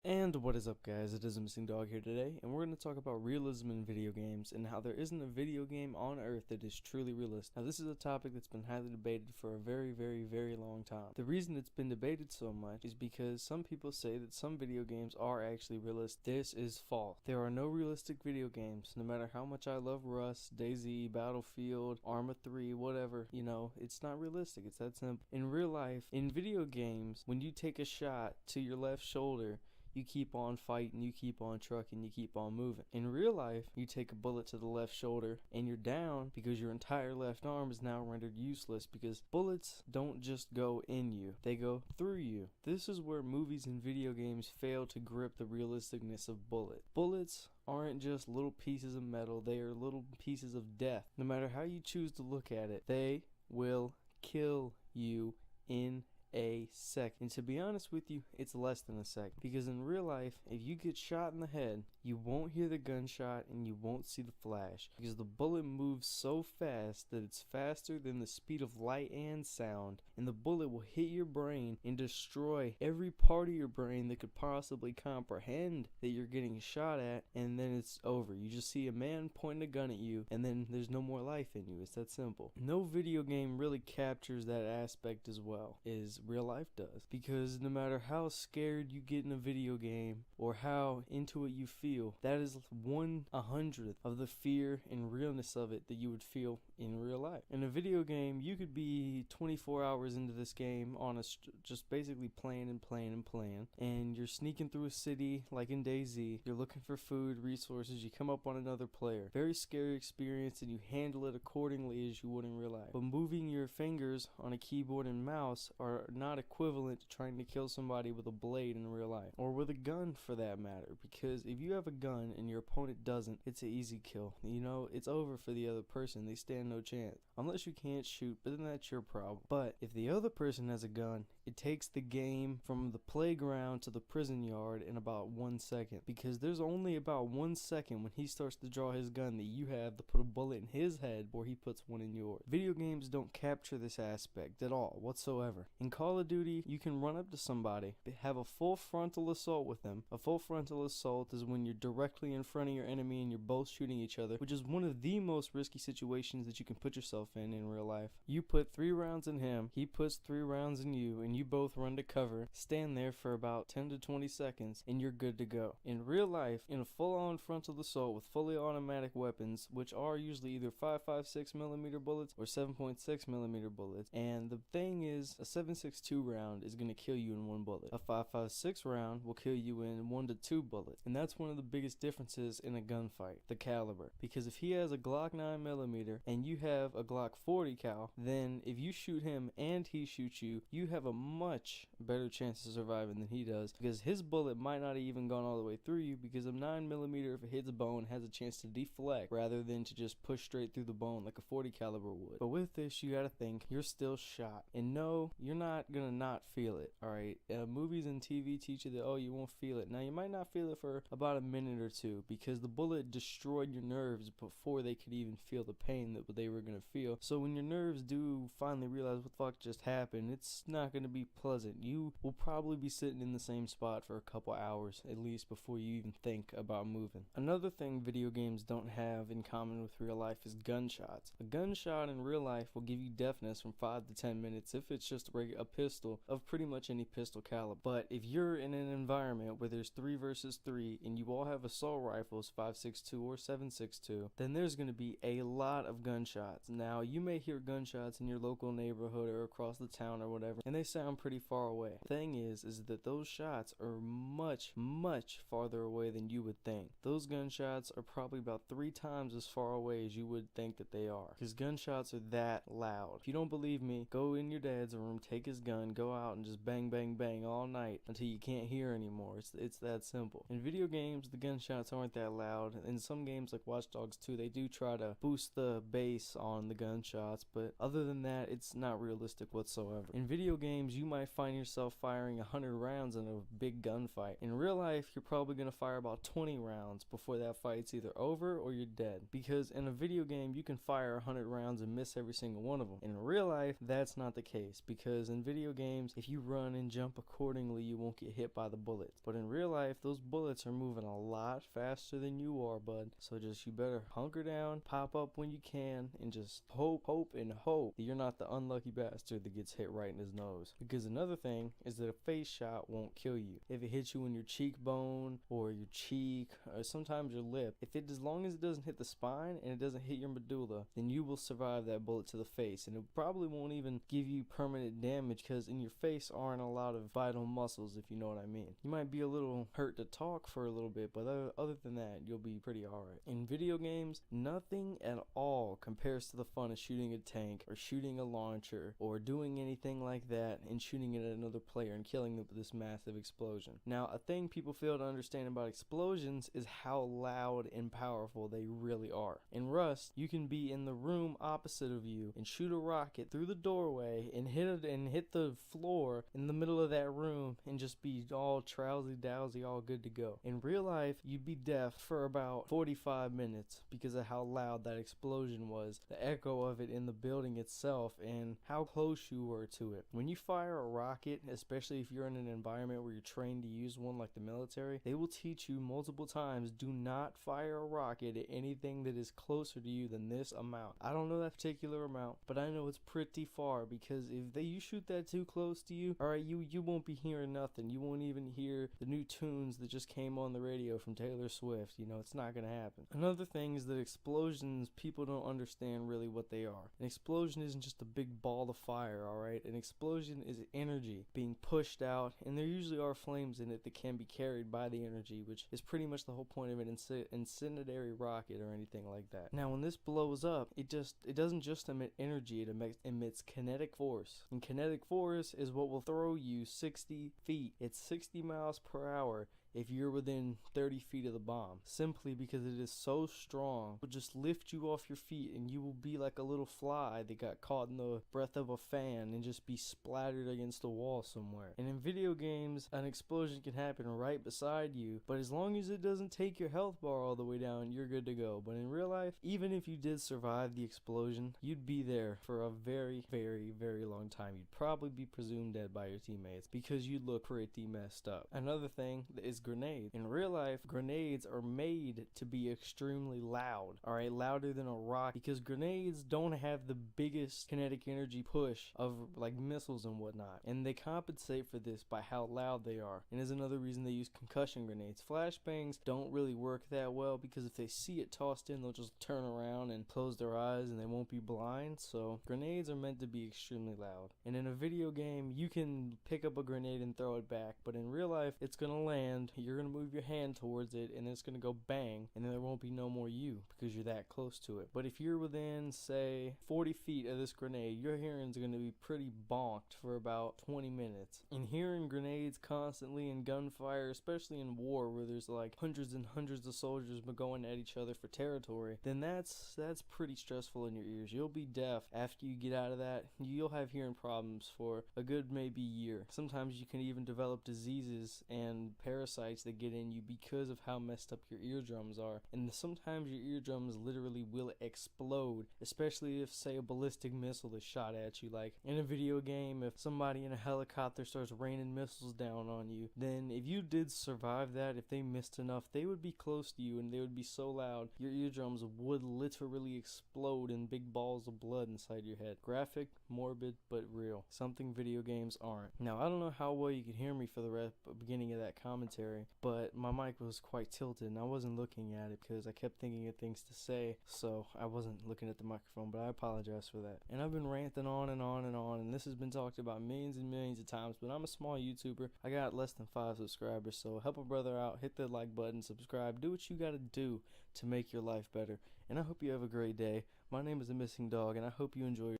And what is up, guys? It is a Missing Dog here today, and we're going to talk about realism in video games and how there isn't a video game on Earth that is truly realistic. Now, this is a topic that's been highly debated for a very long time. The reason it's been debated so much is because some people say that some video games are actually realistic. This is false. There are no realistic video games. No matter how much I love Rust, DayZ, Battlefield, Arma 3, whatever, it's not realistic. It's that simple. In real life, in video games, when you take a shot to your left shoulder, you keep on fighting, you keep on trucking, you keep on moving. In real life, you take a bullet to the left shoulder and you're down because your entire left arm is now rendered useless because bullets don't just go in you, they go through you. This is where movies and video games fail to grip the realisticness of bullets. Bullets aren't just little pieces of metal, they are little pieces of death. No matter how you choose to look at it, they will kill you in a second. And to be honest with you, it's less than a second, because in real life, if you get shot in the head, you won't hear the gunshot and you won't see the flash, because the bullet moves so fast that it's faster than the speed of light and sound, and the bullet will hit your brain and destroy every part of your brain that could possibly comprehend that you're getting shot at, and then it's over. You just see a man pointing a gun at you and then there's no more life in you. It's that simple. No video game really captures that aspect as well as real life does, because no matter how scared you get in a video game or how into it you feel, that is 1/100th of the fear and realness of it that you would feel in real life. In a video game, you could be 24 hours into this game on just basically playing, and you're sneaking through a city like in DayZ. You're looking for food, resources, you come up on another player. Very scary experience, and you handle it accordingly as you would in real life. But moving your fingers on a keyboard and mouse are not equivalent to trying to kill somebody with a blade in real life, or with a gun for that matter, because if you have a gun and your opponent doesn't, it's an easy kill. It's over for the other person. They stand no chance unless you can't shoot, but then that's your problem. But if the other person has a gun, it takes the game from the playground to the prison yard in about 1 second, because there's only about 1 second when he starts to draw his gun that you have to put a bullet in his head before he puts one in yours. Video games don't capture this aspect at all whatsoever. In Call of Duty, you can run up to somebody, have a full frontal assault with them. A full frontal assault is when you're directly in front of your enemy and you're both shooting each other, which is one of the most risky situations that you can put yourself in real life. You put 3 rounds in him, he puts 3 rounds in you, and you both run to cover, stand there for about 10 to 20 seconds, and you're good to go. In real life, in a full-on frontal assault with fully automatic weapons, which are usually either 5.56mm bullets or 7.6mm bullets, and the thing is, a 7.62 round is going to kill you in 1 bullet. A 5.56 round will kill you in 1 to 2 bullets, and that's one of the biggest differences in a gunfight, the caliber. Because if he has a Glock 9mm and you have a Glock 40 cal, then if you shoot him and he shoots you, you have a much better chance of surviving than he does, because his bullet might not have even gone all the way through you, because a 9mm, if it hits a bone, has a chance to deflect rather than to just push straight through the bone like a 40 caliber would. But with this, you gotta think you're still shot, and no, you're not gonna not feel it. Alright, movies and TV teach you that, oh, you won't feel it. Now, you might not feel it for about a minute or two, because the bullet destroyed your nerves before they could even feel the pain that they were gonna feel. So when your nerves do finally realize what the fuck just happened, it's not gonna be pleasant. You will probably be sitting in the same spot for a couple hours at least before you even think about moving. Another thing video games don't have in common with real life is gunshots. A gunshot in real life will give you deafness from 5 to 10 minutes if it's just a pistol of pretty much any pistol caliber. But if you're in an environment where there's 3 versus 3 and you all have assault rifles 5.62 or 7.62, then there's going to be a lot of gunshots. Now, you may hear gunshots in your local neighborhood or across the town or whatever, and they sound pretty far away. The thing is that those shots are much farther away than you would think. Those gunshots are probably about 3 times as far away as you would think that they are, because gunshots are that loud. If you don't believe me, go in your dad's room, take his gun, go out and just bang all night until you can't hear anymore. It's that simple. In video games, the gunshots aren't that loud. In some games like Watch Dogs 2, they do try to boost the bass on the gunshots, but other than that, it's not realistic whatsoever. In video games, games, you might find yourself firing 100 rounds in a big gunfight. In real life, you're probably going to fire about 20 rounds before that fight's either over or you're dead. Because in a video game, you can fire 100 rounds and miss every single one of them. In real life, that's not the case, because in video games, if you run and jump accordingly, you won't get hit by the bullets. But in real life, those bullets are moving a lot faster than you are, bud. So just you better hunker down, pop up when you can, and just hope that you're not the unlucky bastard that gets hit right in his nose. Because another thing is that a face shot won't kill you. If it hits you in your cheekbone or your cheek or sometimes your lip, as long as it doesn't hit the spine and it doesn't hit your medulla, then you will survive that bullet to the face, and it probably won't even give you permanent damage, because in your face aren't a lot of vital muscles, if you know what I mean. You might be a little hurt to talk for a little bit, but other than that, you'll be pretty alright. In video games, nothing at all compares to the fun of shooting a tank or shooting a launcher or doing anything like that and shooting it at another player and killing them with this massive explosion. Now, a thing people fail to understand about explosions is how loud and powerful they really are. In Rust, you can be in the room opposite of you and shoot a rocket through the doorway and hit the floor in the middle of that room and just be all trowsy-dowsy, all good to go. In real life, you'd be deaf for about 45 minutes because of how loud that explosion was, the echo of it in the building itself, and how close you were to it. When you fire a rocket, especially if you're in an environment where you're trained to use one like the military, they will teach you multiple times, do not fire a rocket at anything that is closer to you than this amount. I don't know that particular amount, but I know it's pretty far, because if you shoot that too close to you, alright, you won't be hearing nothing. You won't even hear the new tunes that just came on the radio from Taylor Swift. You know, it's not gonna happen. Another thing is that explosions, people don't understand really what they are. An explosion isn't just a big ball of fire, alright? An explosion is energy being pushed out, and there usually are flames in it that can be carried by the energy, which is pretty much the whole point of an incendiary rocket or anything like that. Now, when this blows up, it doesn't just emit energy, it emits kinetic force. And kinetic force is what will throw you 60 feet. It's 60 miles per hour if you're within 30 feet of the bomb, simply because it is so strong. It will just lift you off your feet, and you will be like a little fly that got caught in the breath of a fan and just be splattered against a wall somewhere. And in video games, an explosion can happen right beside you, but as long as it doesn't take your health bar all the way down, you're good to go. But in real life, even if you did survive the explosion, you'd be there for a very, very, very long time. You'd probably be presumed dead by your teammates because you'd look pretty messed up. Another thing is grenades. In real life, grenades are made to be extremely loud, alright, louder than a rock, because grenades don't have the biggest kinetic energy push of like missiles and whatnot, and they compensate for this by how loud they are, and is another reason they use concussion grenades. Flashbangs don't really work that well, because if they see it tossed in, they'll just turn around and close their eyes and they won't be blind. So grenades are meant to be extremely loud. And in a video game, you can pick up a grenade and throw it back, but in real life, it's gonna land, you're gonna move your hand towards it, and it's gonna go bang, and then there won't be no more you because you're that close to it. But if you're within, say, 40 feet of this grenade, your hearing's gonna be pretty bonked for about 20 minutes. And hearing grenades constantly in gunfire, especially in war where there's like hundreds and hundreds of soldiers going at each other for territory, then that's pretty stressful in your ears. You'll be deaf after you get out of that. You'll have hearing problems for a good maybe year. Sometimes you can even develop diseases and parasites that get in you because of how messed up your eardrums are. And sometimes your eardrums literally will explode, especially if, say, a ballistic missile is shot at you. Like in a video game, if somebody in a helicopter starts raining missiles down on you, then if you did survive that, if they missed enough, they would be close to you and they would be so loud, your eardrums would literally explode in big balls of blood inside your head. Graphic, morbid, but real. Something video games aren't. Now, I don't know how well you could hear me for the beginning of that commentary, but my mic was quite tilted and I wasn't looking at it because I kept thinking of things to say, so I wasn't looking at the microphone, but I apologize for that. And I've been ranting on and on and on, and this has been talked about millions and millions of times, but I'm a small YouTuber. I got less than 5 subscribers, so help a brother out, hit the like button, subscribe, do what you gotta do to make your life better. And I hope you have a great day. My name is The Missing Dog, and I hope you enjoy your